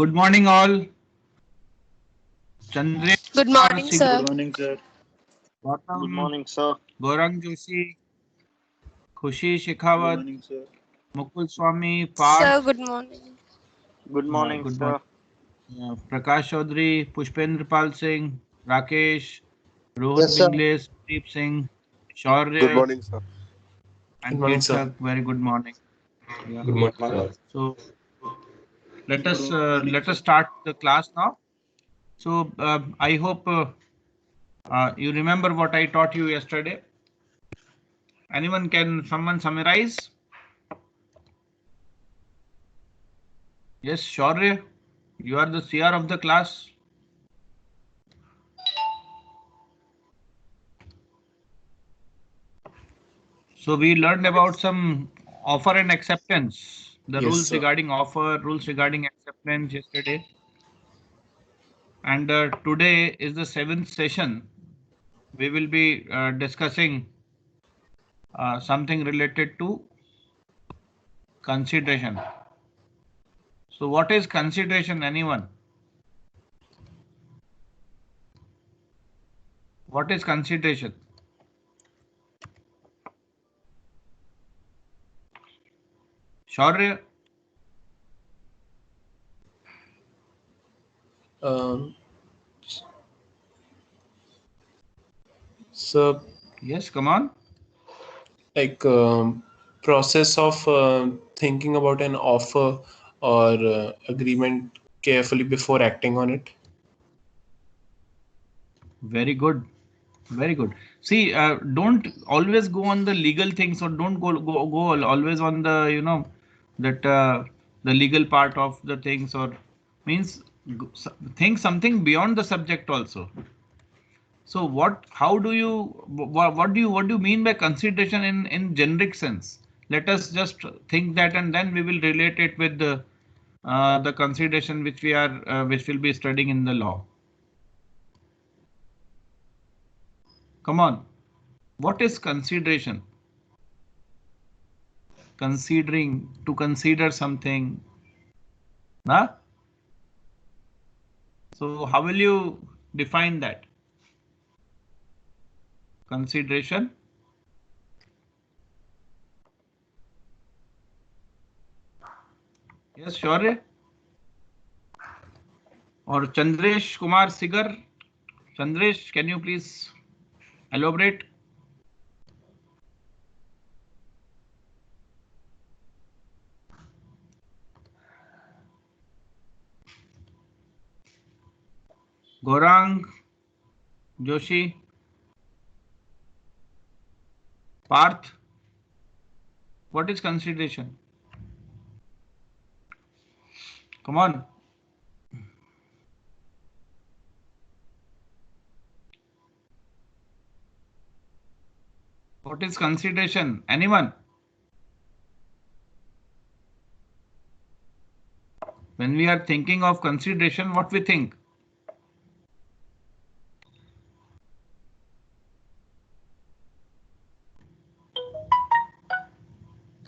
Good morning, all. Chandresh Good Kumar morning, Sigar, sir. Good morning, sir. Good Gautam, morning, sir. Gaurang Joshi, Khushi Good Shekhawat, morning, sir. Mukul Swami, Sir, Parth, good morning. Good morning, good morning, sir. Prakash Chaudhary, Pushpendra Pal Singh, Rakesh, Rohit Yes, sir. Bingle, Deep Singh, Good Shaurya, morning, sir. and Good morning, sir. Kirtak. Very good morning. Yeah. Good morning, sir. So let us start the class now. So I hope you remember what I taught you yesterday. Someone summarize? Yes, Shaurya, you are the CR of the class. So we learned about some offer and acceptance, the Yes, rules sir. regarding offer, rules regarding acceptance yesterday. And today is the 7th session. We will be discussing something related to consideration. So what is consideration, anyone? What is consideration? Shaurya? Um, so, Yes, come on. like, process of thinking about an offer or agreement carefully before acting on it. Very good. Very good. See, don't always go on the legal things, or don't go always on the that the legal part of the things, or means think something beyond the subject also. So how do you what do you mean by consideration in generic sense? Let us just think that, and then we will relate it with the consideration which will be studying in the law. Come on. What is consideration? Considering, to consider something. Huh? So how will you define that? Consideration? Yes, sure. Or Chandresh Kumar Sigar. Chandresh, can you please elaborate? Gaurang Joshi. Parth. What is consideration? Come on. What is consideration? Anyone? When we are thinking of consideration, what we think?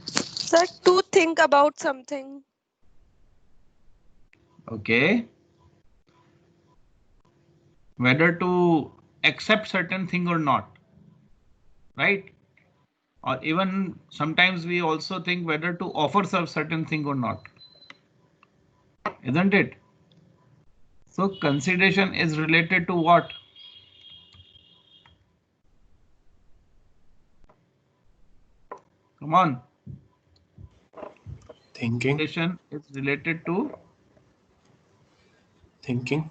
Sir, to think about something. Okay. Whether to accept certain thing or not, right? Or even sometimes we also think whether to offer certain thing or not, isn't it? So consideration is related to what? Come on. Thinking. Consideration is related to, Thinking.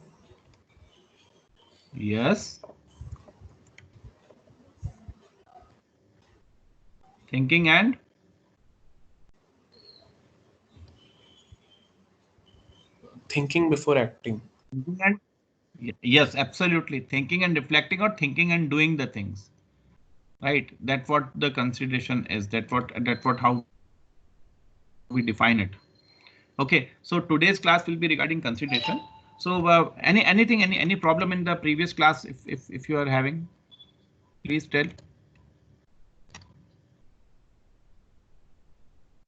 yes, thinking and Thinking before acting. thinking and yes, absolutely, thinking and reflecting, or thinking and doing the things, right? That's what the consideration is. That what how we define it. Okay, so today's class will be regarding consideration. So anything, any problem in the previous class, if you are having, please tell.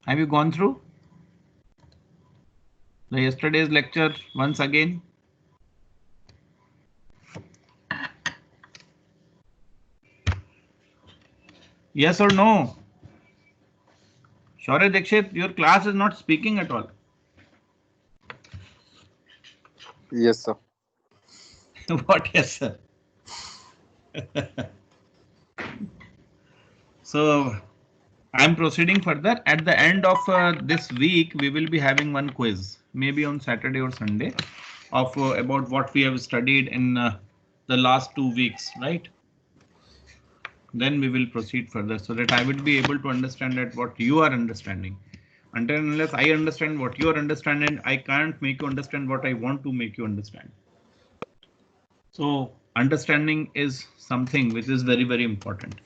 Have you gone through? The yesterday's lecture once again. Yes or no? Shaurya Dikshit, your class is not speaking at all. Yes, sir. What? Yes, sir. So I'm proceeding further. At the end of this week, we will be having one quiz, maybe on Saturday or Sunday, of about what we have studied in the last 2 weeks, right? Then we will proceed further so that I will be able to understand that what you are understanding. Until unless I understand what you are understanding, I can't make you understand what I want to make you understand. So understanding is something which is very, very important.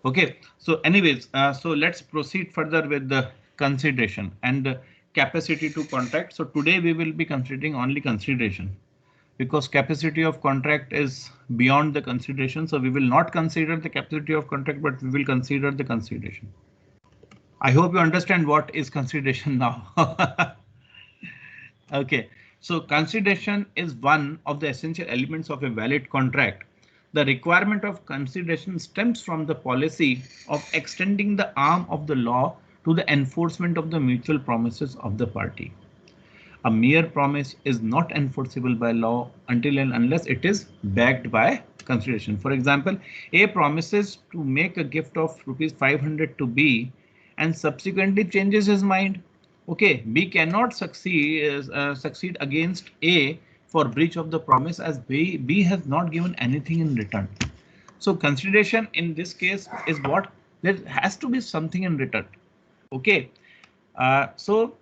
Okay, so anyways, so let's proceed further with the consideration and the capacity to contract. So today we will be considering only consideration because capacity of contract is beyond the consideration. So we will not consider the capacity of contract, but we will consider the consideration. I hope you understand what is consideration now. Okay, so consideration is one of the essential elements of a valid contract. The requirement of consideration stems from the policy of extending the arm of the law to the enforcement of the mutual promises of the party. A mere promise is not enforceable by law until and unless it is backed by consideration. For example, A promises to make a gift of rupees 500 to B and subsequently changes his mind. Okay, B cannot succeed against A for breach of the promise as B has not given anything in return. So consideration in this case is what there has to be something in return. Okay, so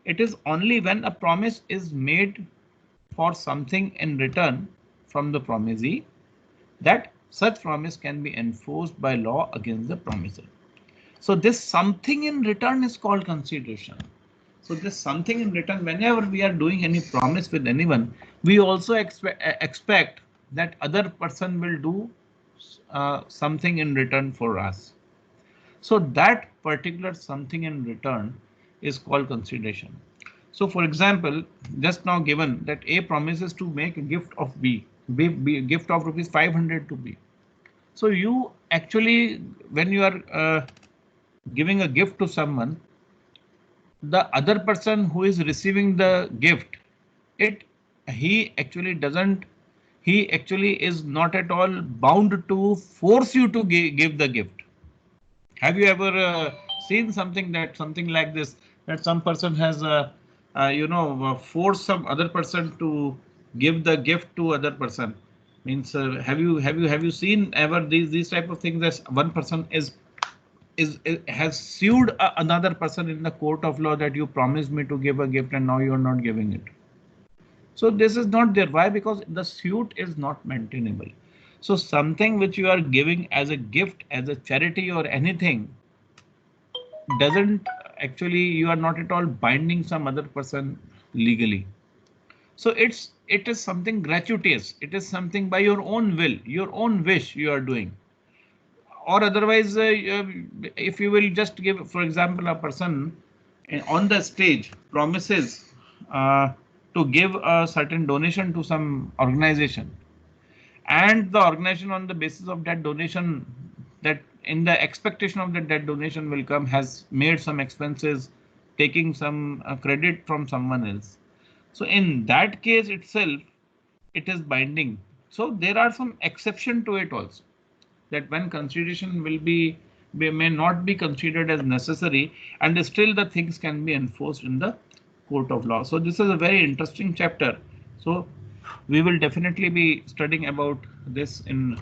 it is only when a promise is made for something in return from the promisee that such promise can be enforced by law against the promiser. So this something in return is called consideration. So this something in return, whenever we are doing any promise with anyone, we also expect that other person will do something in return for us. So that particular something in return is called consideration. So for example, just now given that A promises to make a gift of B, gift of rupees 500 to B. So you actually, when you are giving a gift to someone, the other person who is receiving the gift, he actually is not at all bound to force you to give the gift. Have you ever seen something like this, that some person has forced some other person to give the gift to other person? Means have you seen ever these type of things, that one person has sued another person in the court of law that you promised me to give a gift and now you are not giving it? So this is not there. Why? Because the suit is not maintainable. So something which you are giving as a gift, as a charity or anything, doesn't actually, you are not at all binding some other person legally. So it is something gratuitous. It is something by your own will, your own wish you are doing. Or otherwise, if you will just give, for example, a person on the stage promises to give a certain donation to some organization, and the organization on the basis of that donation, that in the expectation of that donation will come, has made some expenses, taking some credit from someone else. So in that case itself, it is binding. So there are some exception to it also, that when consideration may not be considered as necessary, and still the things can be enforced in the court of law. So this is a very interesting chapter. So we will definitely be studying about this in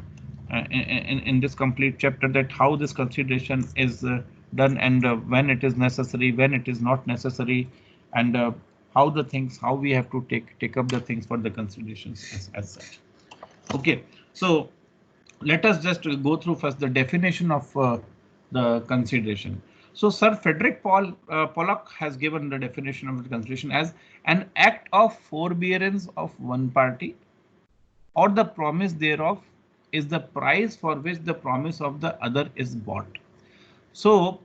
this complete chapter, that how this consideration is done, and when it is necessary, when it is not necessary, and how we have to take up the things for the considerations as such. Okay, so let us just go through first the definition of the consideration. So Sir Frederick Pollock has given the definition of the consideration as an act of forbearance of one party, or the promise thereof is the price for which the promise of the other is bought. So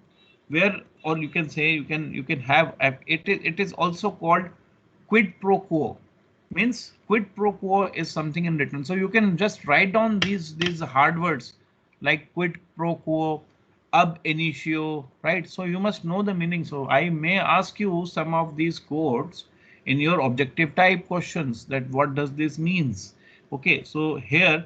where, or you can say, you can have it is also called quid pro quo. Means quid pro quo is something in written. So you can just write down these hard words like quid pro quo, ab initio, right? So you must know the meaning. So I may ask you some of these codes in your objective type questions, that what does this means? Okay, so here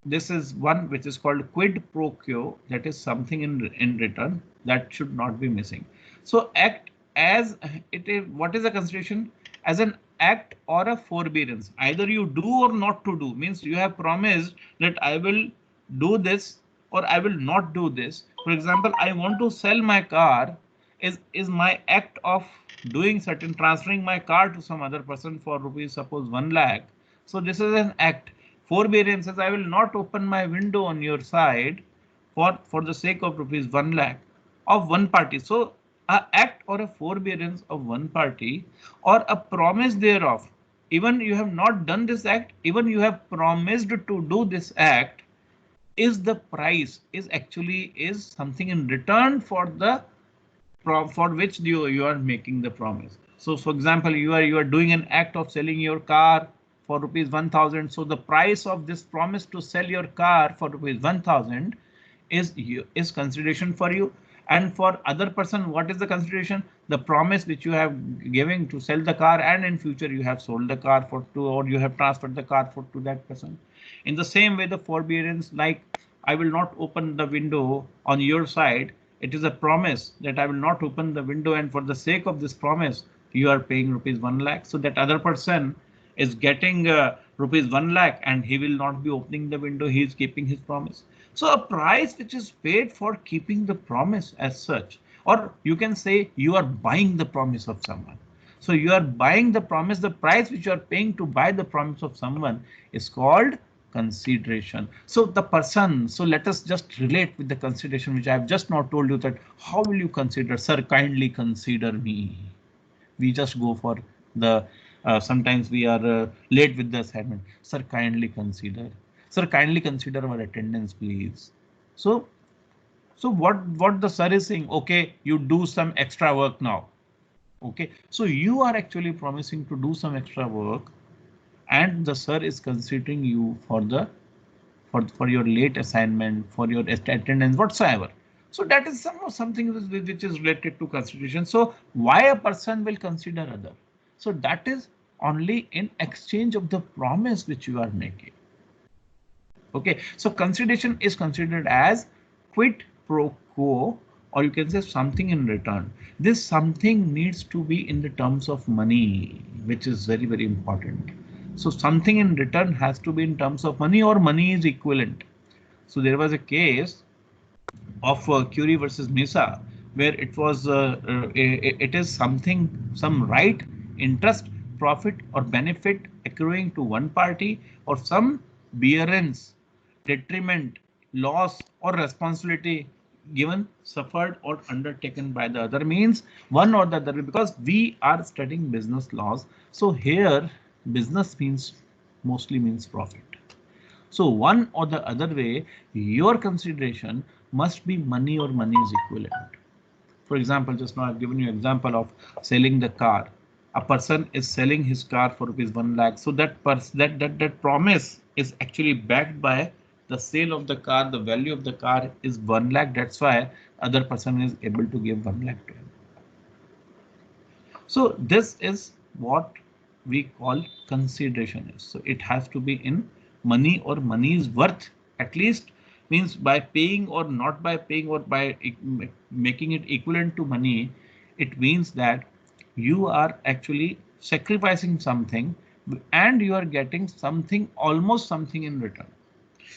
this is one which is called quid pro quo, that is something in return, that should not be missing. So act as it is. What is the consideration? As an act or a forbearance, either you do or not to do, means you have promised that I will do this or I will not do this. For example, I want to sell my car, is my act of doing certain, transferring my car to some other person for rupees, suppose 1 lakh. So this is an act. Forbearance says I will not open my window on your side for the sake of rupees 1 lakh of one party. So a act or a forbearance of one party, or a promise thereof. Even you have not done this act, even you have promised to do this act, is the price, is actually is something in return for the for which you are making the promise. So for example, you are doing an act of selling your car for rupees 1000. So the price of this promise to sell your car for rupees 1000 is consideration for you. And for other person, what is the consideration? The promise which you have given to sell the car, and in future you have sold the car for to, or you have transferred the car for to that person. In the same way, the forbearance, like I will not open the window on your side, it is a promise that I will not open the window, and for the sake of this promise, you are paying rupees 1 lakh. So that other person is getting rupees 1 lakh, and he will not be opening the window. He is keeping his promise. So a price which is paid for keeping the promise as such, or you can say you are buying the promise of someone. So you are buying the promise, the price which you are paying to buy the promise of someone is called consideration. So the person, so let us just relate with the consideration which I have just now told you, that how will you consider? Sir, kindly consider me. We just go for the sometimes we are late with the assignment. Sir, kindly consider. Sir, kindly consider our attendance, please. So what the sir is saying? Okay, you do some extra work now. Okay, so you are actually promising to do some extra work, and the sir is considering you for the for your late assignment, for your attendance whatsoever. So that is something which is related to consideration. So why a person will consider other? So that is only in exchange of the promise which you are making. Okay, so consideration is considered as quid pro quo, or you can say something in return. This something needs to be in the terms of money, which is very, very important. So something in return has to be in terms of money, or money is equivalent. So there was a case of Curie versus Mesa, where it was it is something, some right, interest, profit, or benefit accruing to one party, or some bearance, detriment, loss, or responsibility given, suffered, or undertaken by the other. Means one or the other, because we are studying business laws. So here business means mostly means profit. So one or the other way, your consideration must be money, or money is equivalent. For example, just now I've given you example of selling the car. A person is selling his car for rupees 1 lakh. So that promise is actually backed by the sale of the car. The value of the car is 1 lakh. That's why other person is able to give 1 lakh to him. So this is what we call consideration is. So it has to be in money, or money is worth, at least, means by paying or not by paying, or by making it equivalent to money. It means that you are actually sacrificing something, and you are getting something, almost something in return.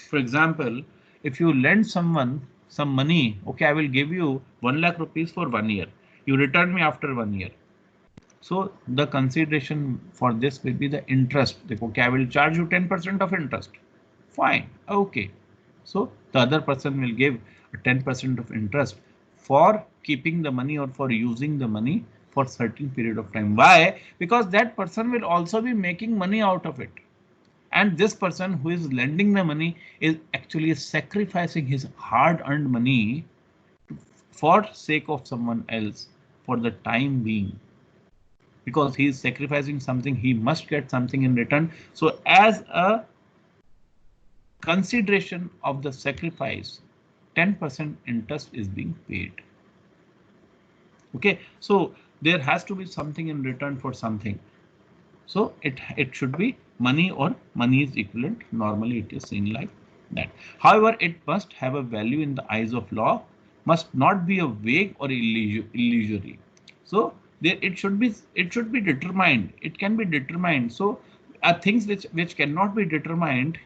For example, if you lend someone some money, okay, I will give you 1 lakh rupees for 1 year. You return me after 1 year. So the consideration for this will be the interest. Okay, I will charge you 10% of interest. Fine. Okay. So the other person will give 10% of interest for keeping the money, or for using the money for certain period of time. Why? Because that person will also be making money out of it. And this person who is lending the money is actually sacrificing his hard-earned money for sake of someone else for the time being. because he is sacrificing something, he must get something in return. So as a consideration of the sacrifice, 10% interest is being paid. Okay, so there has to be something in return for something. So it should be money or money is equivalent. Normally it is seen like that. However, it must have a value in the eyes of law, must not be a vague or illusory. So there it should be determined. It can be determined. So things which cannot be determined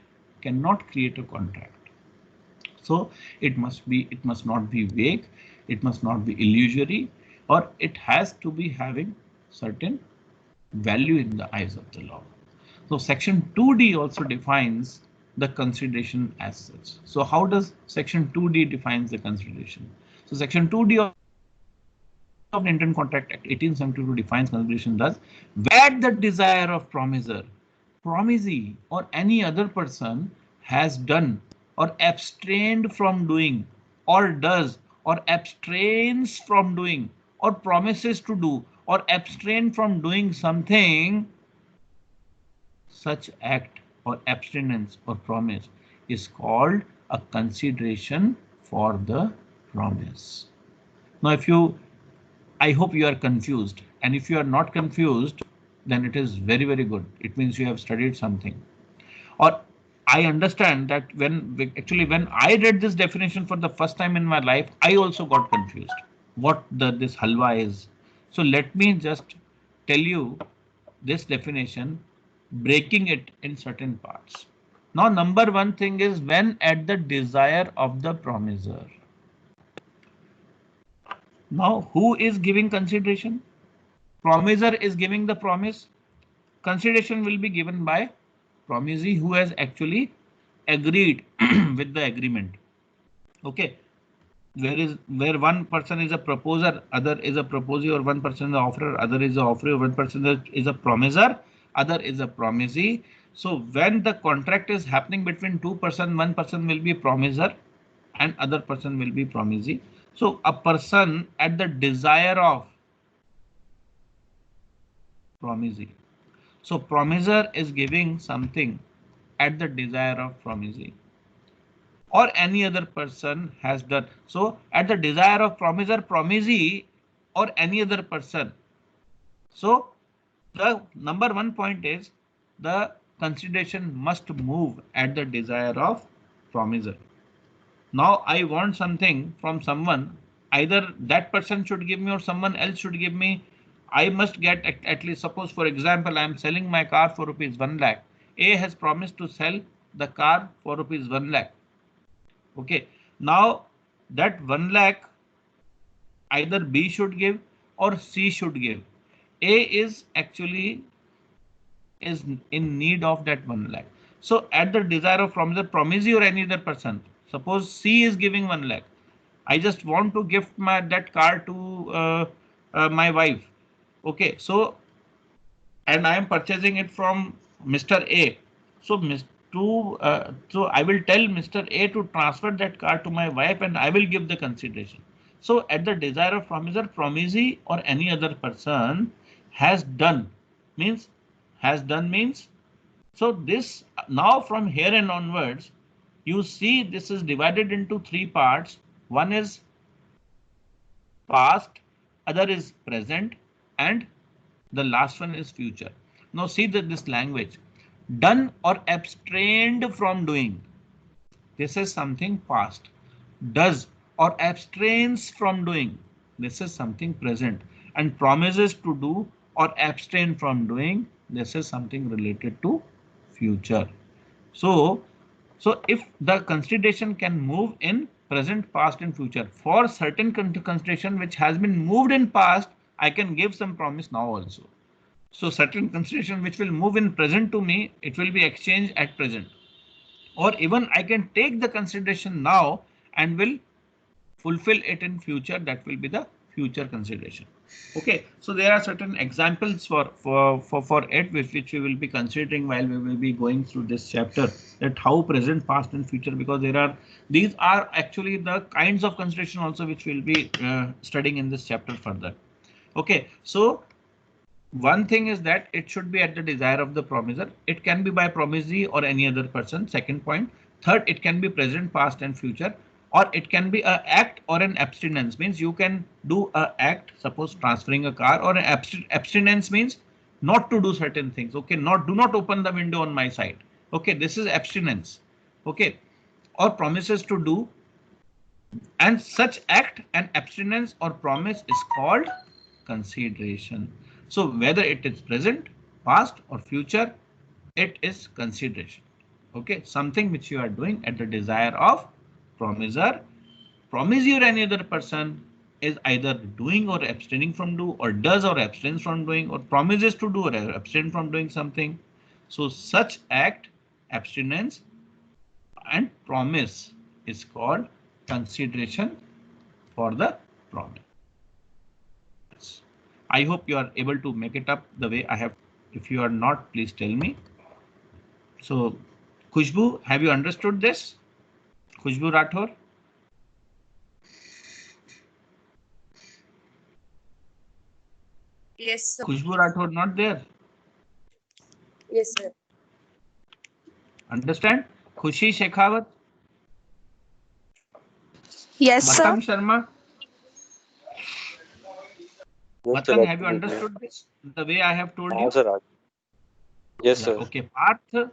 cannot create a contract. So it must not be vague, it must not be illusory, or it has to be having certain value in the eyes of the law. So section 2D also defines the consideration as such. So how does section 2D defines the consideration? So section 2D of the Indian Contract Act 1872 defines consideration thus: where the desire of promisor, promisee, or any other person has done or abstained from doing, or does or abstains from doing, or promises to do or abstain from doing something, such act or abstinence or promise is called a consideration for the promise. Now, I hope you are confused, and if you are not confused, then it is very, very good. It means you have studied something. Or I understand that when I read this definition for the first time in my life, I also got confused what this halwa is. So let me just tell you this definition, breaking it in certain parts. Now, number one thing is when at the desire of the promisor. Now, who is giving consideration? Promisor is giving the promise. Consideration will be given by promisee who has actually agreed with the agreement. Okay, where one person is a proposer, other is a proposee, or one person is the offerer, other is the offerer, one person is a promiser, other is a promisee. So when the contract is happening between two persons, one person will be promiser and other person will be promisee. So a person at the desire of promisee. So promiser is giving something at the desire of promisee, or any other person has done. So at the desire of promiser, promisee, or any other person. So the number one point is the consideration must move at the desire of promiser. Now I want something from someone, either that person should give me or someone else should give me. I must get at least, suppose for example, I am selling my car for rupees 1 lakh. A has promised to sell the car for rupees 1 lakh. Okay, now that 1 lakh either B should give or C should give. A is actually in need of that 1 lakh. So at the desire of from the promisee or any other person, suppose C is giving 1 lakh. I just want to gift that car to my wife. Okay, so and I am purchasing it from Mr. A. So so I will tell Mr. A to transfer that car to my wife and I will give the consideration. So at the desire of promisor, promisee, or any other person has done means so this now from here and onwards, you see this is divided into three parts. One is past, other is present, and the last one is future. Now see this language, done or abstained from doing. This is something past. Does or abstains from doing. This is something present. And promises to do or abstain from doing. This is something related to future. So if the consideration can move in present, past, and future, for certain consideration which has been moved in past, I can give some promise now also. So certain consideration which will move in present to me, it will be exchanged at present. Or even I can take the consideration now and will fulfill it in future. That will be the future consideration. Okay, so there are certain examples for it which we will be considering while we will be going through this chapter, that how present, past, and future, because these are actually the kinds of consideration also which we'll be studying in this chapter further. Okay, so One thing is that it should be at the desire of the promiser. It can be by promisee or any other person. Second point. Third, it can be present, past and future, or it can be an act or an abstinence. Means you can do a act, suppose transferring a car, or an abstinence means not to do certain things. Okay, do not open the window on my side. Okay, this is abstinence. Okay, or promises to do, and such act and abstinence or promise is called consideration. So whether it is present, past or future, it is consideration. Okay, something which you are doing at the desire of promiser. Promisee or any other person is either doing or abstaining from do, or does or abstains from doing, or promises to do or abstain from doing something. So such act, abstinence and promise is called consideration for the promise. I hope you are able to make it up the way I have. If you are not, please tell me. So, Khushbu, have you understood this? Khushbu Rathore? Yes, sir. Khushbu Rathore not there. Yes, sir. Understand? Khushi Shekhawat? Yes, sir. Matang Sharma? Yes, Matang, sir, have you absolutely. understood this the way I have told you? Yes, sir. Yes, Yeah, sir. okay, Parth?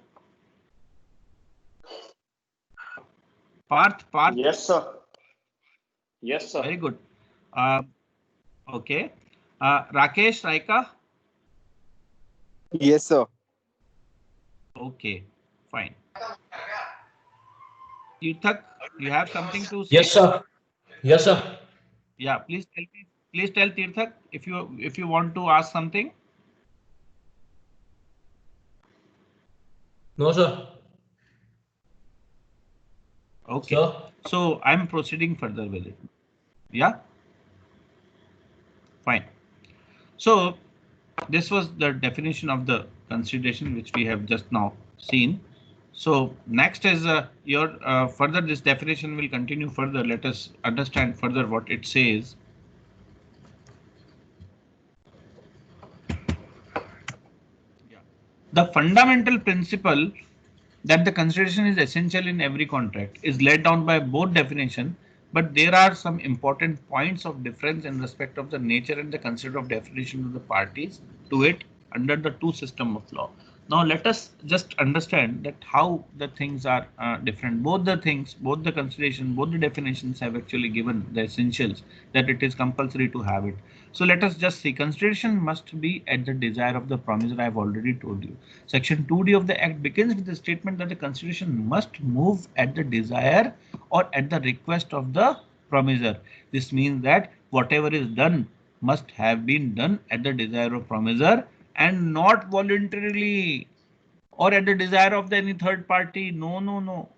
Parth? Yes, sir. Yes, sir. Very good. Okay. Rakesh, Raika? Yes, sir. Okay, fine. Tirthak, you have something to say? Yes, sir. Yes, sir. Yeah, please tell me. Please tell Tirthak if you want to ask something. No, sir. Okay. Sir. So I'm proceeding further with it. Yeah. Fine. So this was the definition of the consideration which we have just now seen. So next is your further this definition will continue further. Let us understand further what it says. Yeah. The fundamental principle that the consideration is essential in every contract is laid down by both definition, but there are some important points of difference in respect of the nature and the concept of definition of the parties to it under the two system of law. Now let us just understand that how the things are different. Both the things, both the consideration, both the definitions have actually given the essentials that it is compulsory to have it. So let us just see. Consideration must be at the desire of the promiser. I have already told you. Section 2D of the Act begins with the statement that the consideration must move at the desire or at the request of the promiser. This means that whatever is done must have been done at the desire of promiser and not voluntarily or at the desire of any third party. No.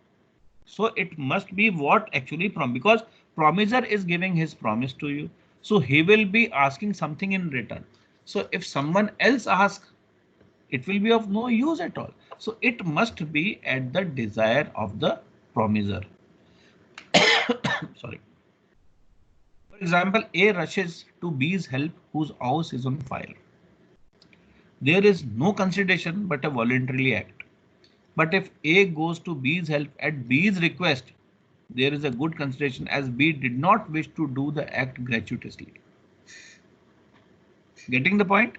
So it must be what actually because promiser is giving his promise to you. So he will be asking something in return. So if someone else asks, it will be of no use at all. So it must be at the desire of the promiser. Sorry. For example, A rushes to B's help whose house is on fire. There is no consideration but a voluntary act. But if A goes to B's help at B's request, there is a good consideration as B did not wish to do the act gratuitously. Getting the point?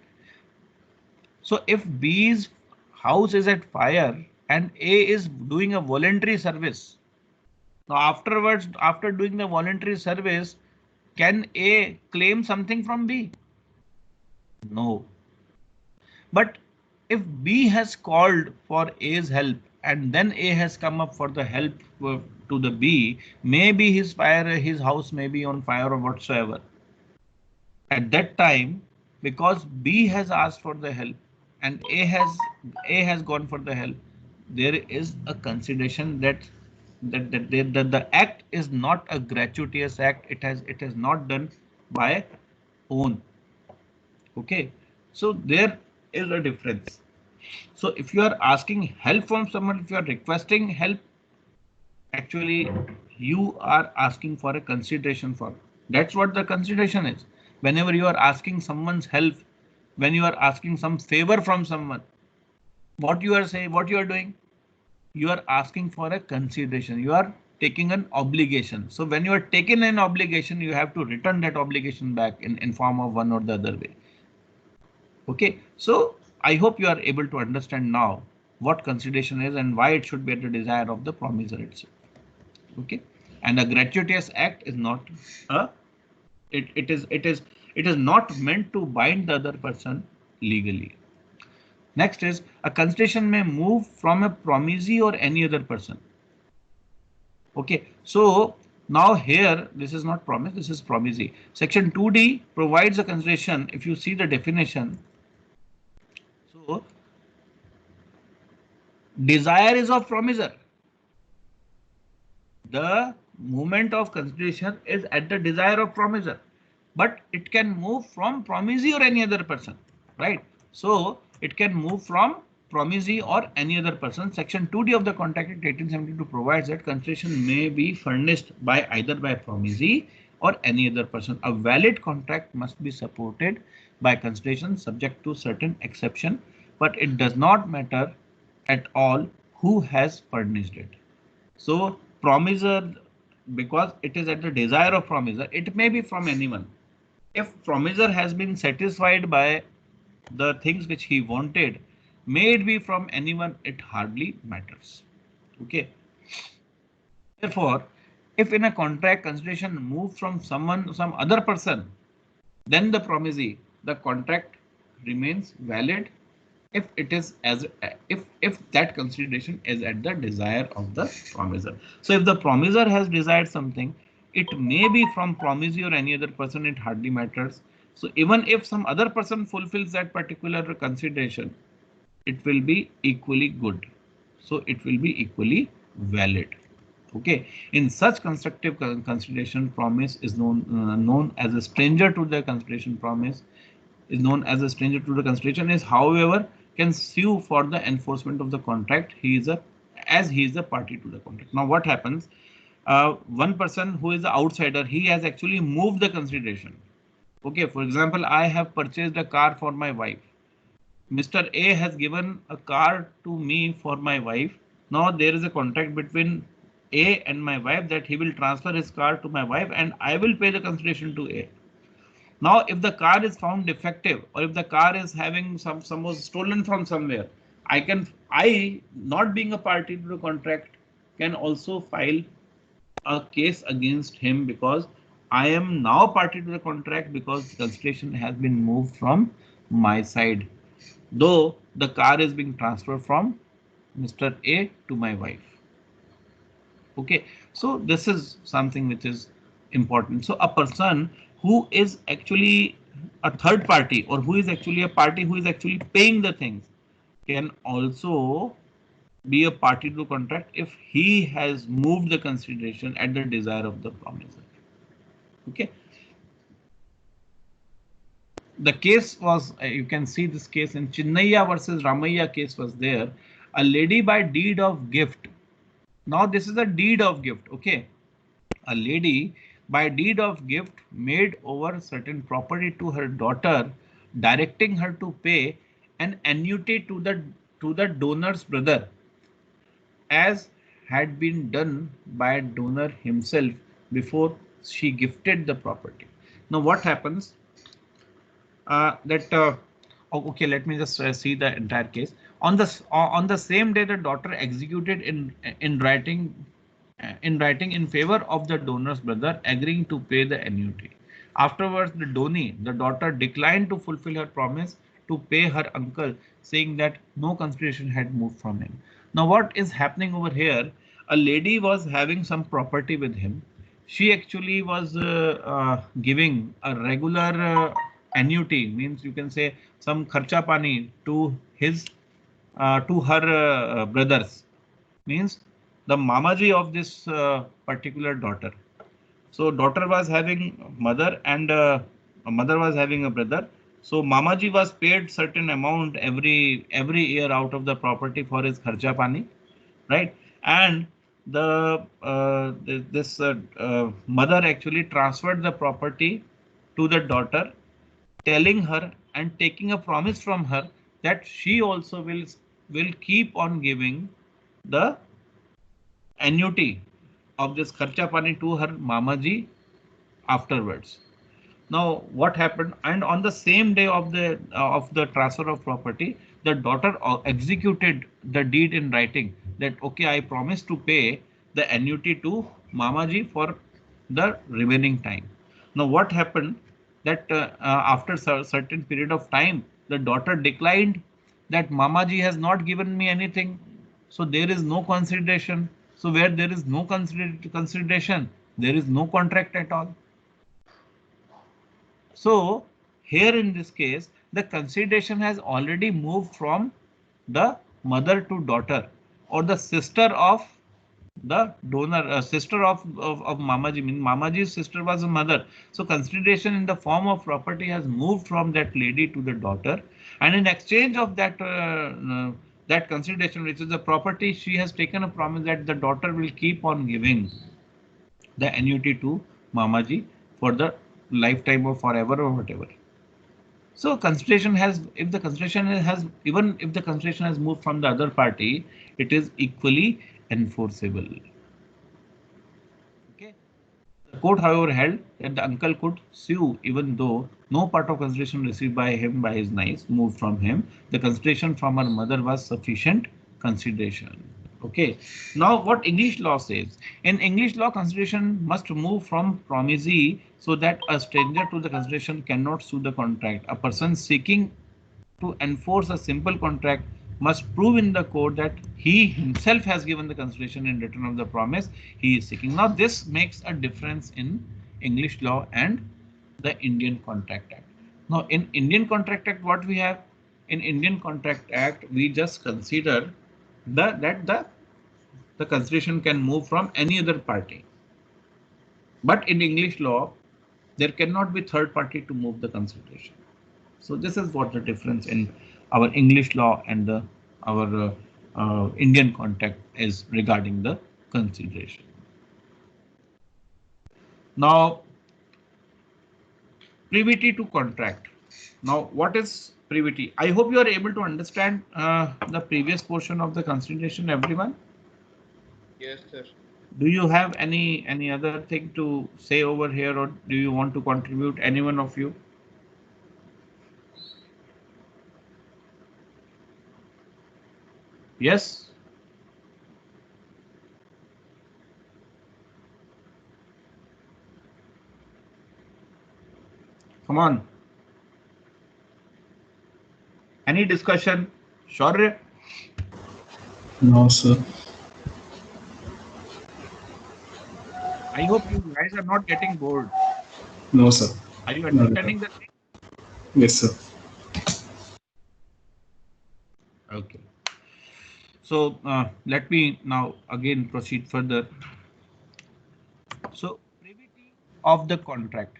So if B's house is at fire and A is doing a voluntary service, now afterwards, after doing the voluntary service, can A claim something from B? No. But if B has called for A's help and then A has come up for the help to the B, maybe his house may be on fire or whatsoever. At that time, because B has asked for the help and A has gone for the help, there is a consideration that the act is not a gratuitous act. It has not done by own. Okay, so there is a difference. So if you are asking help from someone, if you are requesting help, actually you are asking for a consideration for. That's what the consideration is. Whenever you are asking someone's help, when you are asking some favor from someone, what you are saying, what you are doing, you are asking for a consideration. You are taking an obligation. So when you are taking an obligation, you have to return that obligation back in form of one or the other way. Okay, so I hope you are able to understand now what consideration is and why it should be at the desire of the promisor itself. Okay, and a gratuitous act is not a it is not meant to bind the other person legally. Next is a consideration may move from a promisee or any other person. Okay, so now here this is not promise, this is promisee. Section 2D provides a consideration. If you see the definition, so desire is of promisor. The movement of consideration is at the desire of promisor, but it can move from promisee or any other person, right? So it can move from promisee or any other person. Section 2D of the Contract Act 1872 provides that consideration may be furnished by either by promisee or any other person. A valid contract must be supported by consideration subject to certain exception, but it does not matter at all who has furnished it. So promisor, because it is at the desire of promisor, it may be from anyone. If promisor has been satisfied by the things which he wanted, may it be from anyone, it hardly matters. Okay. Therefore, if in a contract consideration moves from someone, some other person, then the promisee, the contract remains valid if it is as if that consideration is at the desire of the promisor. So if the promisor has desired something, it may be from promisee or any other person, it hardly matters. So even if some other person fulfills that particular consideration, it will be equally good. So it will be equally valid. Okay, in such constructive consideration, promise is known as a stranger to the consideration. Promise is known as a stranger to the consideration is, however, can sue for the enforcement of the contract. He is a party to the contract. Now what happens? One person who is the outsider, he has actually moved the consideration. Okay, for example, I have purchased a car for my wife. Mr. A has given a car to me for my wife. Now there is a contract between A and my wife that he will transfer his car to my wife and I will pay the consideration to A. Now, if the car is found defective or if the car is having some was stolen from somewhere, I not being a party to the contract can also file a case against him because I am now party to the contract because the consideration has been moved from my side, though the car is being transferred from Mr. A to my wife. Okay, so this is something which is important. So a person who is actually a third party or who is actually a party who is actually paying the things can also be a party to contract if he has moved the consideration at the desire of the promisor. Okay. The case was, you can see this case in Chinnaya versus Ramayya case was there. A lady by deed of gift. Now this is a deed of gift. Okay. A lady by deed of gift made over certain property to her daughter, directing her to pay an annuity to the donor's brother, as had been done by donor himself before she gifted the property. Now what happens? Okay, let me just see the entire case. On the same day, the daughter executed in writing in favor of the donor's brother, agreeing to pay the annuity. Afterwards, the daughter declined to fulfill her promise to pay her uncle, saying that no consideration had moved from him. Now what is happening over here? A lady was having some property with him. She actually was giving a regular annuity, means you can say some kharcha pani to her brothers, means the mamaji of this particular daughter. So daughter was having mother and mother was having a brother. So mamaji was paid certain amount every year out of the property for his kharcha pani, right? And this mother actually transferred the property to the daughter, telling her and taking a promise from her that she also will keep on giving the annuity of this kharcha pani to her mamaji afterwards. Now what happened? And on the same day of the transfer of property, the daughter executed the deed in writing that okay, I promise to pay the annuity to mamaji for the remaining time. Now what happened? That after a certain period of time, the daughter declined that mamaji has not given me anything, so there is no consideration. So where there is no consideration, there is no contract at all. So here in this case, the consideration has already moved from the mother to daughter, or the sister of the donor, sister of Mamaji. Mean Mamaji's sister was a mother. So consideration in the form of property has moved from that lady to the daughter, and in exchange of that consideration, which is the property, she has taken a promise that the daughter will keep on giving the annuity to Mamaji for the lifetime or forever or whatever. So consideration has, if the consideration has, even if the consideration has moved from the other party, it is equally enforceable. Okay. The court, however, held that the uncle could sue even though no part of consideration received by him by his niece moved from him. The consideration from her mother was sufficient consideration. Okay. Now what English law says? In English law, consideration must move from promisee so that a stranger to the consideration cannot sue the contract. A person seeking to enforce a simple contract must prove in the court that he himself has given the consideration in return of the promise he is seeking. Now this makes a difference in English law and the Indian Contract Act. Now in Indian Contract Act, what we have? In Indian Contract Act, we just consider that the consideration can move from any other party. But in English law, there cannot be third party to move the consideration. So this is what the difference in our English law and our Indian contract is regarding the consideration. Now, privity to contract. Now, what is privity? I hope you are able to understand the previous portion of the consideration, everyone. Yes, sir. Do you have any other thing to say over here, or do you want to contribute, any one of you? Yes. Come on. Any discussion? Shaurya? No, sir. I hope you guys are not getting bored. No, sir. Are you understanding the thing? Yes, sir. Okay. So let me now again proceed further. So privity of the contract.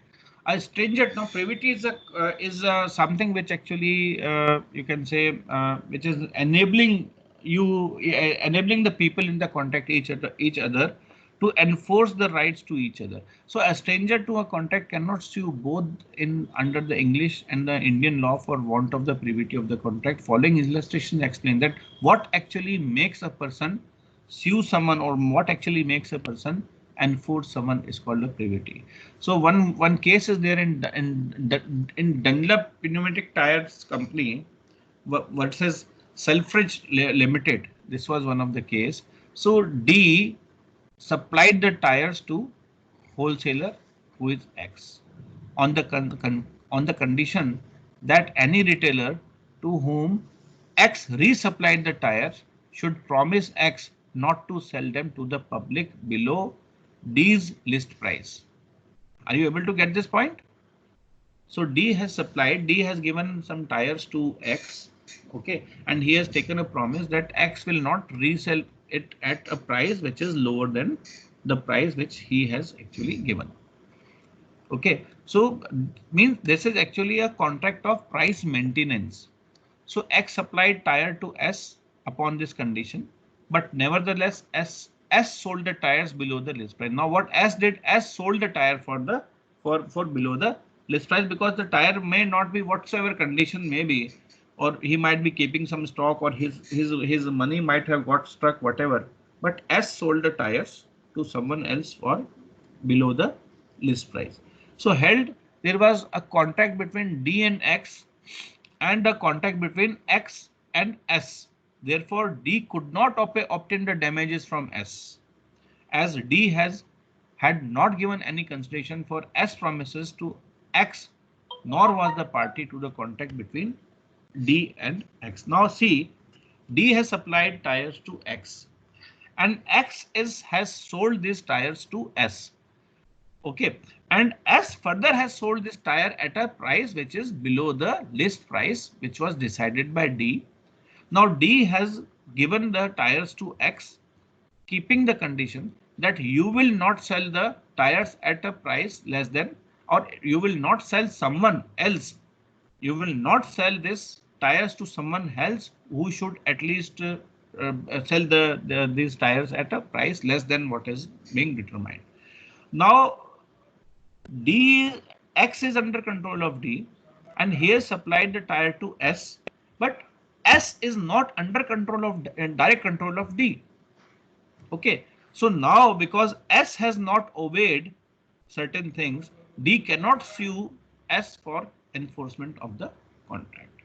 A stranger, now privity is something which actually you can say which is enabling the people in the contract each other to enforce the rights to each other. So a stranger to a contract cannot sue both in under the English and the Indian law for want of the privity of the contract. Following illustrations explain that what actually makes a person sue someone, or what actually makes a person enforce someone, is called a privity. So one case is there in Dunlop Pneumatic Tires Company versus Selfridge Limited. This was one of the case. So D supplied the tires to wholesaler who is X on the condition that any retailer to whom X resupplied the tires should promise X not to sell them to the public below D's list price. Are you able to get this point? So D has given some tires to X, okay, and he has taken a promise that X will not resell it at a price which is lower than the price which he has actually given. Okay, so means this is actually a contract of price maintenance. So X supplied tire to S upon this condition, but nevertheless S sold the tires below the list price. Now what S did? S sold the tire for below the list price because the tire may not be whatsoever condition may be, or he might be keeping some stock, or his money might have got struck, whatever. But S sold the tires to someone else for below the list price. So held there was a contract between D and X and a contract between X and S. Therefore, D could not obtain the damages from S, as D had not given any consideration for S promises to X, nor was the party to the contract between D and X. Now see, D has supplied tires to X, and X has sold these tires to S. Okay, and S further has sold this tire at a price which is below the list price, which was decided by D. Now D has given the tires to X, keeping the condition that you will not sell the tires at a price less than, or you will not sell someone else. You will not sell this tires to someone else who should at least sell these tires at a price less than what is being determined. Now X is under control of D, and he has supplied the tire to S, but S is not under control of direct control of D. Okay, so now because S has not obeyed certain things, D cannot sue S for enforcement of the contract.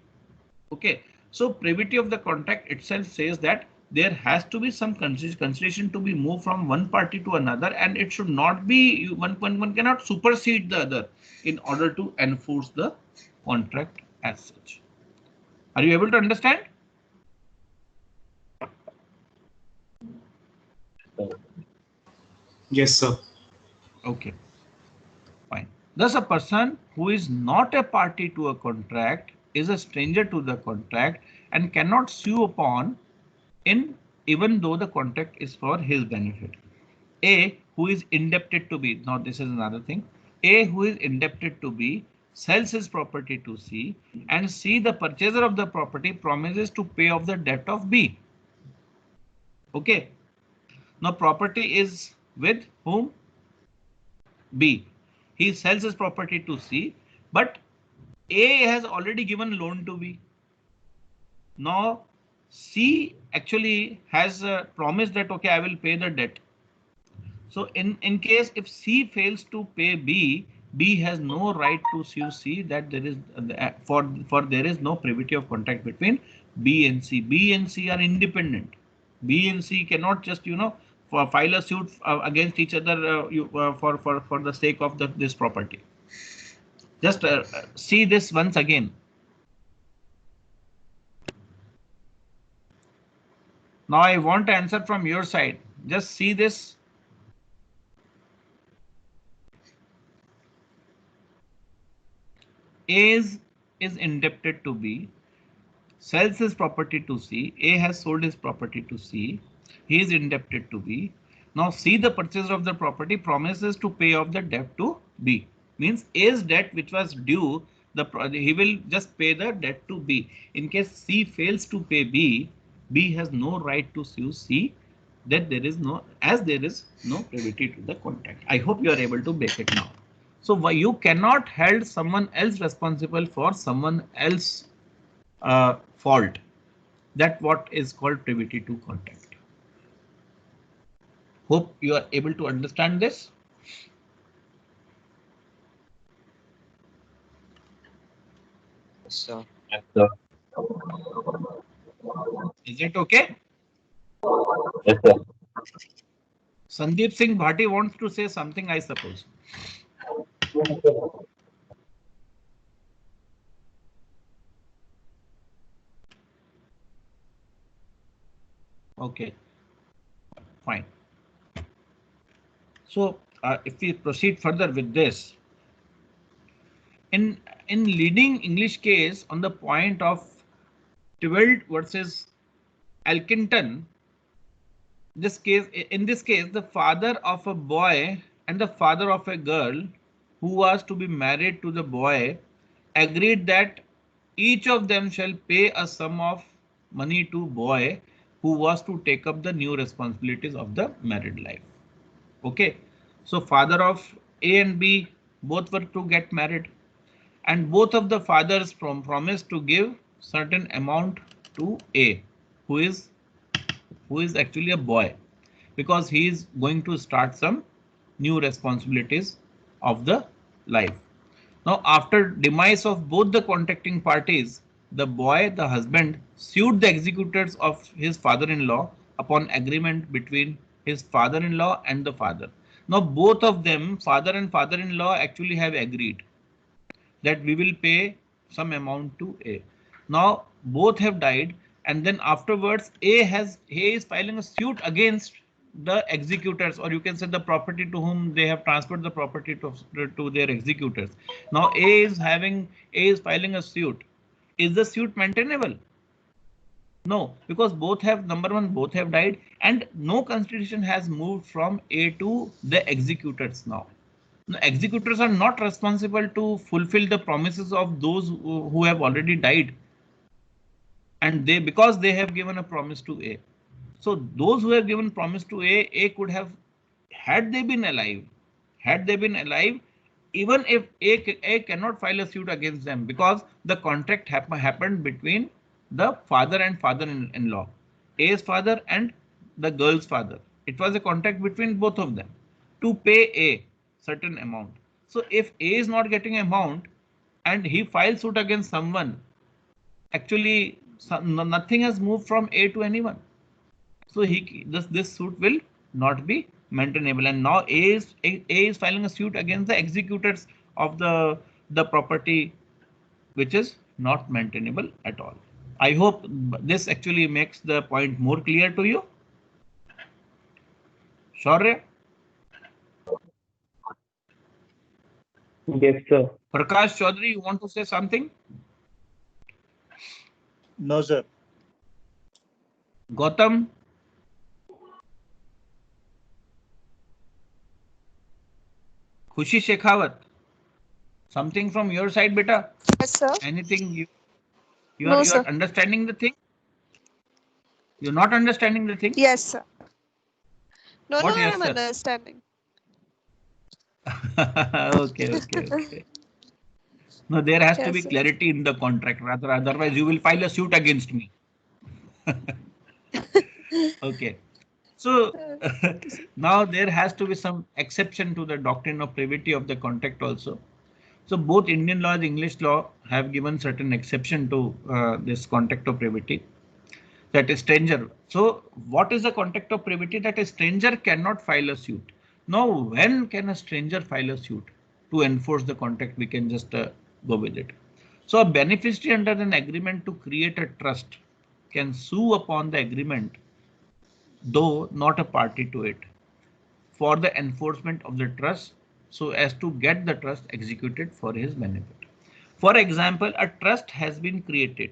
Okay, so privity of the contract itself says that there has to be some consideration to be moved from one party to another, and it should not be one cannot supersede the other in order to enforce the contract as such. Are you able to understand? Yes, sir. Okay, fine. Thus, a person who is not a party to a contract is a stranger to the contract and cannot sue upon in even though the contract is for his benefit. A who is indebted to B. Now this is another thing. A who is indebted to B sells his property to C, and C, the purchaser of the property, promises to pay off the debt of B. Okay. Now property is with whom? B. He sells his property to C, but A has already given loan to B. Now C actually has promised that, okay, I will pay the debt. So in case if C fails to pay B, B has no right to sue C, that there is for there is no privity of contract between B and C. B and C are independent. B and C cannot just file a suit against each other for the sake of this property. Just see this once again. Now I want an answer from your side. Just see this. A is indebted to B, sells his property to C. A has sold his property to C. He is indebted to B. Now C, the purchaser of the property, promises to pay off the debt to B. Means A's debt which was due, he will just pay the debt to B. In case C fails to pay B, B has no right to sue C, that there is no privity to the contract. I hope you are able to make it now. So you cannot hold someone else responsible for someone else fault. That what is called privity to contract. Hope you are able to understand this. Sir. Is it okay? Yes, sir. Sandeep Singh Bhati wants to say something, I suppose. Okay, fine. So if we proceed further with this, in leading English case on the point of Twelt versus Elkington, in this case, the father of a boy and the father of a girl who was to be married to the boy agreed that each of them shall pay a sum of money to boy who was to take up the new responsibilities of the married life. Okay, so father of A and B both were to get married. and both of the fathers promise to give certain amount to A, who is actually a boy, because he is going to start some new responsibilities of the life. Now, after demise of both the contracting parties, the boy, the husband, sued the executors of his father-in-law upon agreement between his father-in-law and the father. Now, both of them, father and father-in-law, actually have agreed that we will pay some amount to A. Now, both have died, and then afterwards, A is filing a suit against the executors, or you can say the property to whom they have transferred the property to their executors. Now, A is filing a suit. Is the suit maintainable? No, because both have, number one, both have died, and no constitution has moved from A to the executors now. The executors are not responsible to fulfill the promises of those who have already died, and because they have given a promise to A. So those who have given promise to A could have, had they been alive, even if A cannot file a suit against them, because the contract happened between the father and father-in-law, A's father and the girl's father. It was a contract between both of them to pay A certain amount. So if A is not getting amount and he files suit against someone, actually nothing has moved from A to anyone. So this suit will not be maintainable, and now A is filing a suit against the executors of the property, which is not maintainable at all. I hope this actually makes the point more clear to you. Shaurya? Yes, sir. Prakash Chaudhary, you want to say something? No, sir. Gautam? Khushi Shekhawat? Something from your side, beta? Yes, sir. Anything you No, are sir. understanding the thing? You're not understanding the thing? Yes, sir. No, What, no, yes, I'm sir? understanding. Okay. No, there has to Yes, be sir. clarity in the contract, rather, otherwise you will file a suit against me. Okay. So now there has to be some exception to the doctrine of privity of the contract also. So both Indian law and English law have given certain exception to this contract of privity. That is stranger. So what is the contract of privity? That a stranger cannot file a suit. Now, when can a stranger file a suit to enforce the contract? We can just go with it. So a beneficiary under an agreement to create a trust can sue upon the agreement, though not a party to it, for the enforcement of the trust, so as to get the trust executed for his benefit. For example, a trust has been created.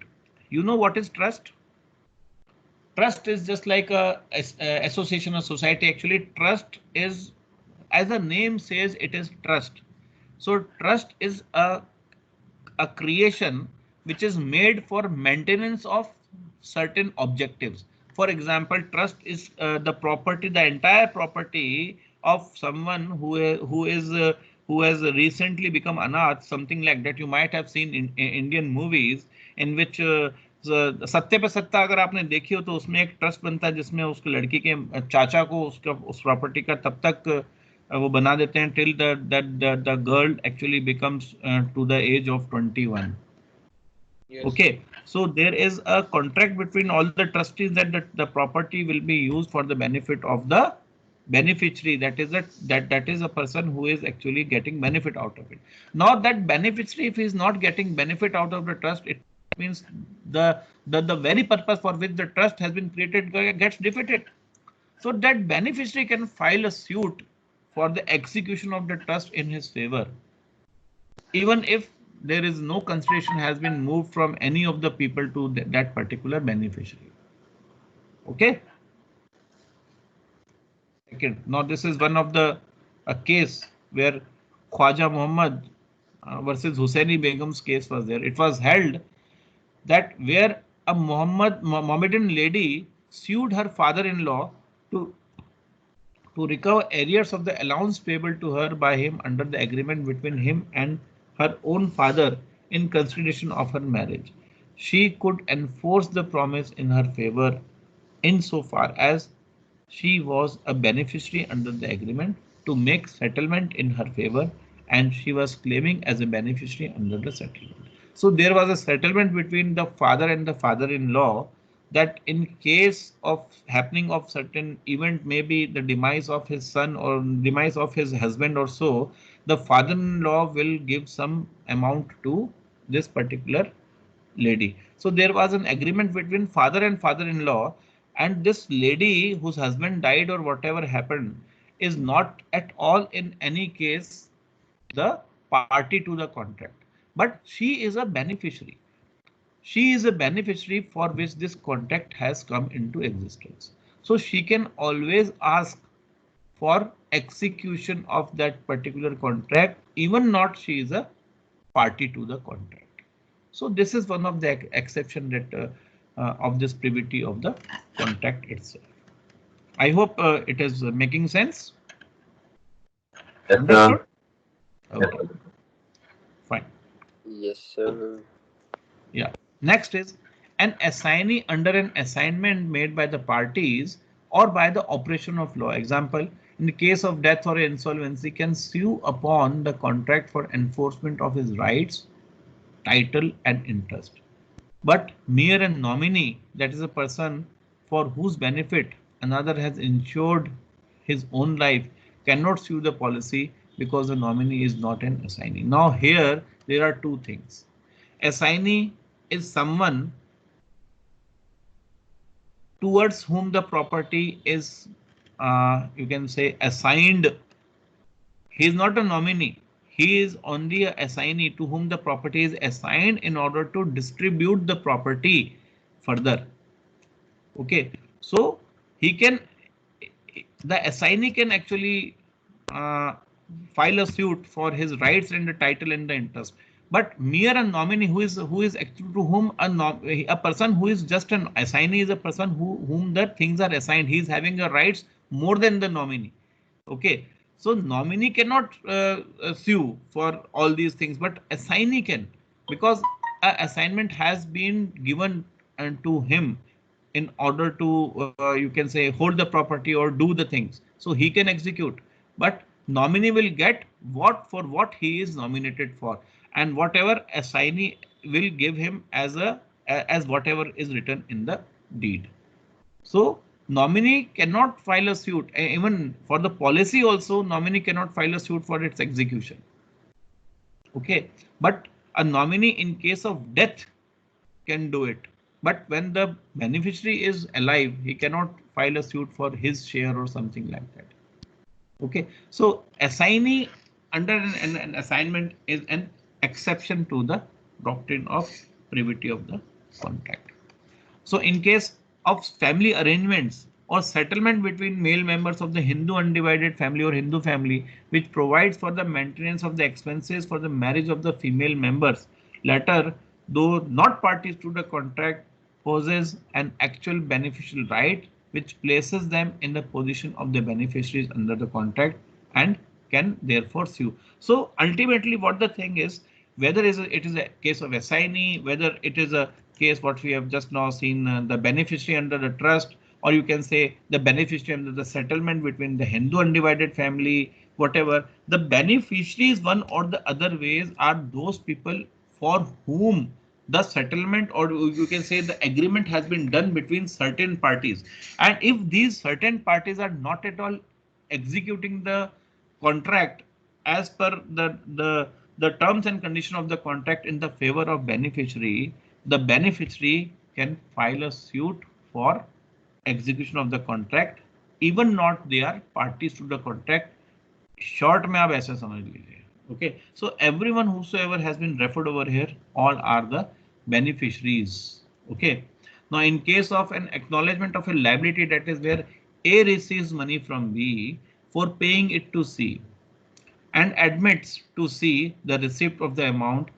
You know what is trust? Trust is just like a association or society. Actually, trust is, as the name says, it is trust. So trust is a creation which is made for maintenance of certain objectives. For example, trust is the property, the entire property of someone who has recently become anath, something like that. You might have seen in Indian movies in which सत्ते पे सत्ता अगर आपने देखी हो तो उसमें एक ट्रस्ट बनता है जिसमें उस लड़की के चाचा को उसका उस प्रॉपर्टी का तब तक वो बना देते हैं till the girl actually becomes to the age of 21. Yes. Okay, so there is a contract between all the trustees that the property will be used for the benefit of the beneficiary. That is a person who is actually getting benefit out of it. Now that beneficiary, if he is not getting benefit out of the trust, it means the very purpose for which the trust has been created gets defeated. So that beneficiary can file a suit for the execution of the trust in his favor, even if there is no consideration has been moved from any of the people to that particular beneficiary. Okay. Second, now this is one of the a case where Khwaja Muhammad versus Hussaini Begum's case was there. It was held that where a Mohammedan lady sued her father-in-law to recover arrears of the allowance payable to her by him under the agreement between him and her own father in consideration of her marriage. She could enforce the promise in her favor insofar as she was a beneficiary under the agreement to make settlement in her favor, and she was claiming as a beneficiary under the settlement. So there was a settlement between the father and the father-in-law that in case of happening of certain event, maybe the demise of his son or demise of his husband or so, the father-in-law will give some amount to this particular lady. So there was an agreement between father and father-in-law, and this lady whose husband died or whatever happened is not at all in any case the party to the contract, but she is a beneficiary. She is a beneficiary for which this contract has come into existence. So she can always ask for execution of that particular contract, even not she is a party to the contract. So this is one of the exception that of this privity of the contract itself. I hope it is making sense. Yes, Understood? sir. Okay, fine. Yes, sir. Yeah. Next is an assignee under an assignment made by the parties or by the operation of law. Example, in the case of death or insolvency, can sue upon the contract for enforcement of his rights, title and interest. But mere a nominee, that is a person for whose benefit another has insured his own life, cannot sue the policy because the nominee is not an assignee. Now here there are two things. Assignee is someone towards whom the property is, you can say, assigned. He is not a nominee. He is only a assignee to whom the property is assigned in order to distribute the property further. Okay, so he can, the assignee can actually file a suit for his rights and the title and the interest. But mere a nominee who is actually to whom a person who is just an assignee is a person whom the things are assigned. He is having a rights more than the nominee. Okay, so nominee cannot sue for all these things, but assignee can, because a assignment has been given to him in order to you can say hold the property or do the things. So he can execute, but nominee will get what he is nominated for, and whatever assignee will give him as whatever is written in the deed. So nominee cannot file a suit. Even for the policy also, nominee cannot file a suit for its execution. Okay, but a nominee in case of death can do it. But when the beneficiary is alive, he cannot file a suit for his share or something like that. Okay, so assignee under an assignment is an exception to the doctrine of privity of the contract. So in case of family arrangements or settlement between male members of the Hindu undivided family or Hindu family, which provides for the maintenance of the expenses for the marriage of the female members, latter, though not parties to the contract, possess an actual beneficial right which places them in the position of the beneficiaries under the contract and can therefore sue. So ultimately what the thing is, whether it is a case of assignee, whether it is a case what we have just now seen, the beneficiary under the trust, or you can say the beneficiary under the settlement between the Hindu undivided family, whatever, the beneficiaries one or the other ways are those people for whom the settlement or you can say the agreement has been done between certain parties. And if these certain parties are not at all executing the contract as per the terms and condition of the contract in the favor of beneficiary, the beneficiary can file a suit for execution of the contract, even not they are parties to the contract. Short में आप ऐसा समझ लीजिए. Okay, so everyone whosoever has been referred over here, all are the beneficiaries. Okay, now in case of an acknowledgement of a liability, that is where A receives money from B for paying it to C and admits to C the receipt of the amount,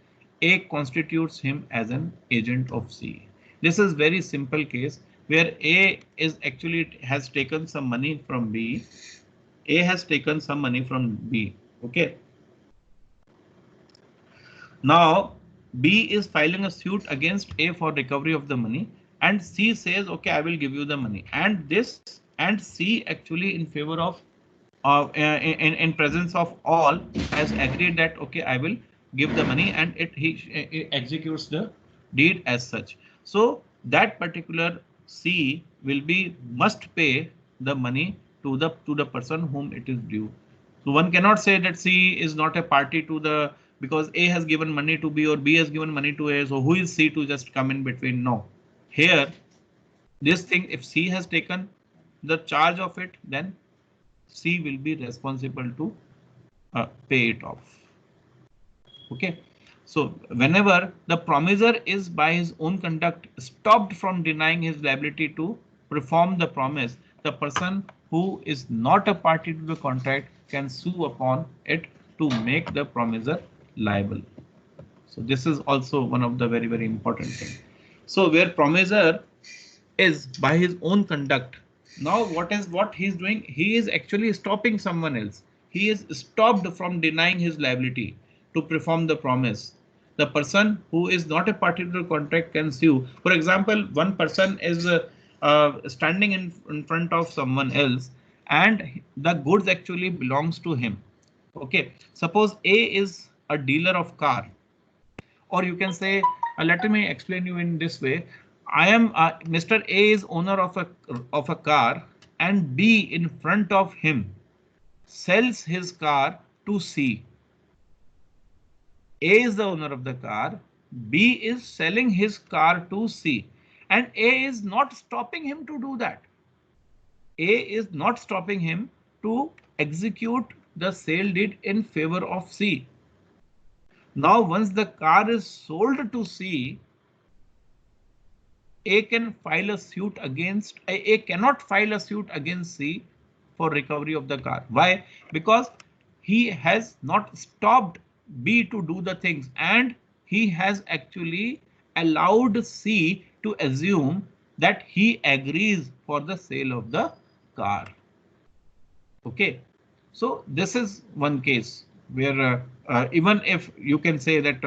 A constitutes him as an agent of C. This is very simple case where A is actually has taken some money from B. A has taken some money from B. Okay. Now B is filing a suit against A for recovery of the money, and C says, okay, I will give you the money. And C actually in favor of in presence of all has agreed that okay, I will give the money, and he executes the deed as such. So that particular C must pay the money to the person whom it is due. So one cannot say that C is not a party to the, because A has given money to B or B has given money to A. So who is C to just come in between? No. Here, this thing, if C has taken the charge of it, then C will be responsible to pay it off. Okay. So whenever the promisor is by his own conduct stopped from denying his liability to perform the promise, the person who is not a party to the contract can sue upon it to make the promisor liable. So this is also one of the very, very important things. So where promisor is by his own conduct, now what he's doing? He is actually stopping someone else. He is stopped from denying his liability to perform the promise. The person who is not a party to the contract can sue. For example, one person is standing in front of someone else, and the goods actually belongs to him. Okay, suppose A is a dealer of car, or you can say, let me explain you in this way. I am Mr. A is owner of a car, and B in front of him sells his car to C. A is the owner of the car, B is selling his car to C, and A is not stopping him to do that. A is not stopping him to execute the sale deed in favor of C. Now, once the car is sold to C, A can file a suit against A cannot file a suit against C for recovery of the car. Why? Because he has not stopped B to do the things, and he has actually allowed C to assume that he agrees for the sale of the car. Okay, so this is one case where even if you can say that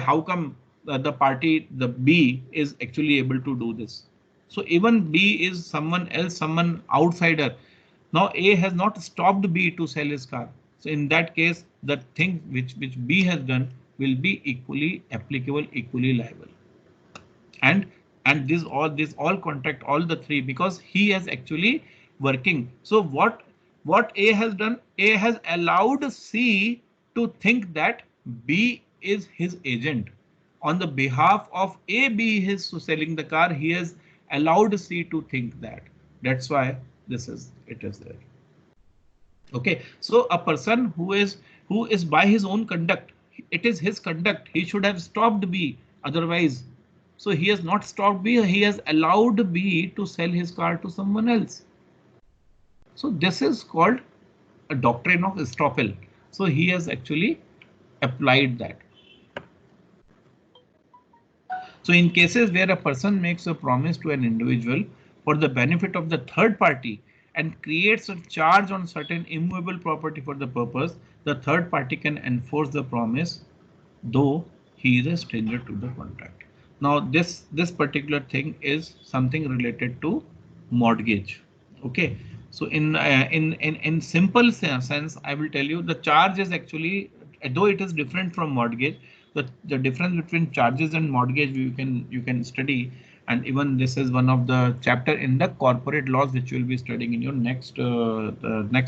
how come the party, the B is actually able to do this. So even B is someone else, someone outsider. Now A has not stopped B to sell his car. So in that case, the thing which B has done will be equally applicable, equally liable. And this all contract all the three, because he has actually working. So what A has done? A has allowed C to think that B is his agent. On the behalf of A, B is selling the car. He has allowed C to think that. That's why it is there. Okay, so a person who is by his own conduct, it is his conduct. He should have stopped B otherwise. So he has not stopped B. He has allowed B to sell his car to someone else. So this is called a doctrine of estoppel. So he has actually applied that. So in cases where a person makes a promise to an individual for the benefit of the third party and creates a charge on certain immovable property for the purpose, the third party can enforce the promise, though he is a stranger to the contract. Now this particular thing is something related to mortgage. Okay, so in simple sense, I will tell you the charge is actually, though it is different from mortgage, the difference between charges and mortgage you can study, and even this is one of the chapter in the corporate laws which you will be studying in your next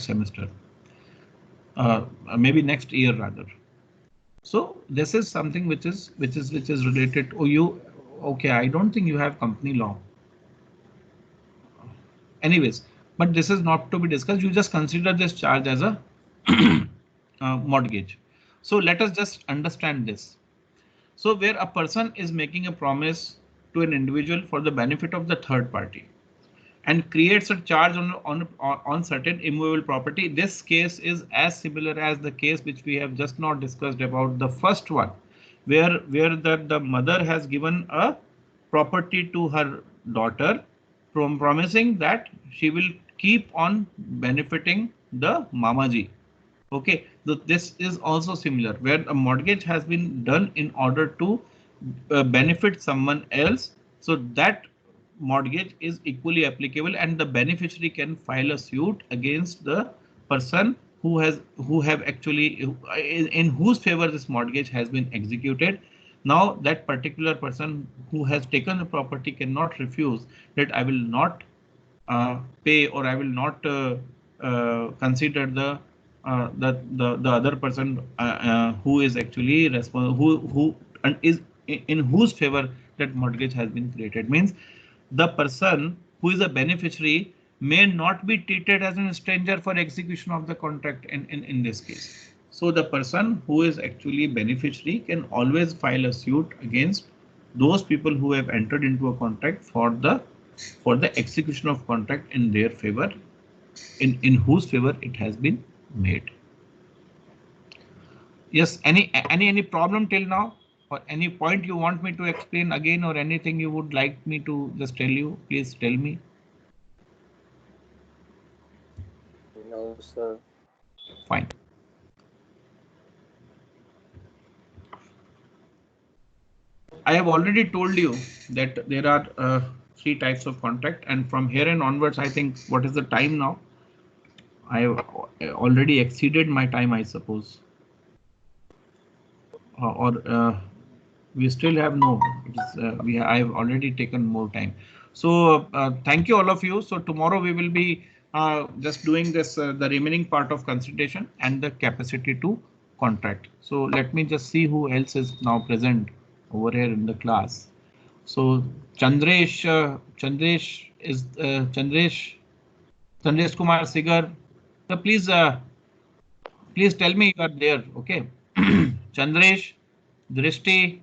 semester, maybe next year rather. So this is something which is related to you. Okay, I don't think you have company law. Anyways, but this is not to be discussed. You just consider this charge as a mortgage. So let us just understand this. So where a person is making a promise to an individual for the benefit of the third party and creates a charge on certain immovable property, this case is as similar as the case which we have just now discussed about the first one, where the mother has given a property to her daughter, promising that she will keep on benefiting the mamaji. Okay, This is also similar, where a mortgage has been done in order to benefit someone else. So that mortgage is equally applicable, and the beneficiary can file a suit against the person who have actually in whose favor this mortgage has been executed. Now that particular person who has taken the property cannot refuse that I will not pay, or I will not consider the other person who is actually responsible, who and is in whose favor that mortgage has been created. Means the person who is a beneficiary may not be treated as a stranger for execution of the contract in this case. So the person who is actually beneficiary can always file a suit against those people who have entered into a contract for the execution of contract in their favor, in whose favor it has been made. Yes, any problem till now, or any point you want me to explain again, or anything you would like me to just tell you, please tell me. No, sir. Fine. I have already told you that there are 3 types of contract, and from here and onwards, I think, what is the time now? I have already exceeded my time, I suppose. Or we still have no. I have already taken more time. So thank you all of you. So tomorrow we will be just doing this the remaining part of consideration and the capacity to contract. So let me just see who else is now present over here in the class. So Chandresh Kumar Sigar. So please tell me you are there. Okay. Chandresh, Drishti,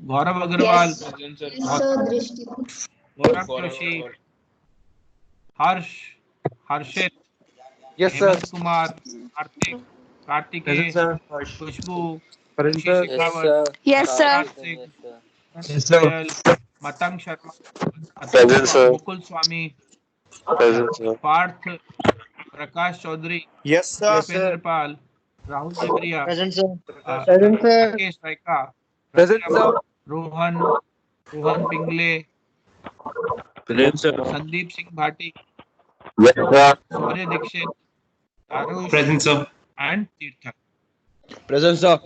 Gaurav Agarwal, Yes. Present, sir. Yes, sir, Drishti. Gaurav Gaurav Joshi, Agarwal. Harsh, Harshit, Yes, sir. Hemant Kumar, Karthik, Present, Kartike, sir. Khushbu, Present, Rishi sir. Yes, Shekhawat, sir. Yes, sir. Raj Karthik and Singh, yes, sir. Yes, sir. Goyal, Matang Sharma, Present, sir. Mukul Swami, Present, sir. Parth, Prakash Chaudhary, Yes, sir. Dipendra Pal, Rahul Devaria, Present, sir. uh, Present, sir. Rakesh Raika, Present, Ravi sir. Raman, Rohan Pingle, Present, sir. Sandeep Singh Bhati, Yes, sir. Shaurya Dixit, Arush, Present, sir. and Tirtha. Present, sir.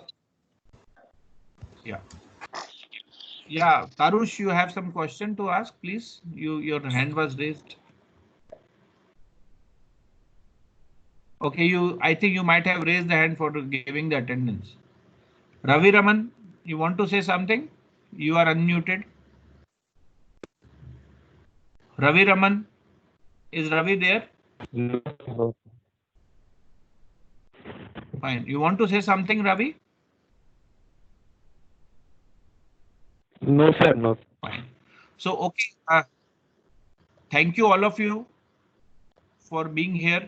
Yeah. Yeah, Tarush, you have some question to ask, please. Your hand was raised. Okay, I think you might have raised the hand for giving the attendance. Ravi Raman, you want to say something? You are unmuted. Ravi Raman, is Ravi there? Fine. You want to say something, Ravi? No, sir. No. Fine. So, okay. Thank you all of you for being here.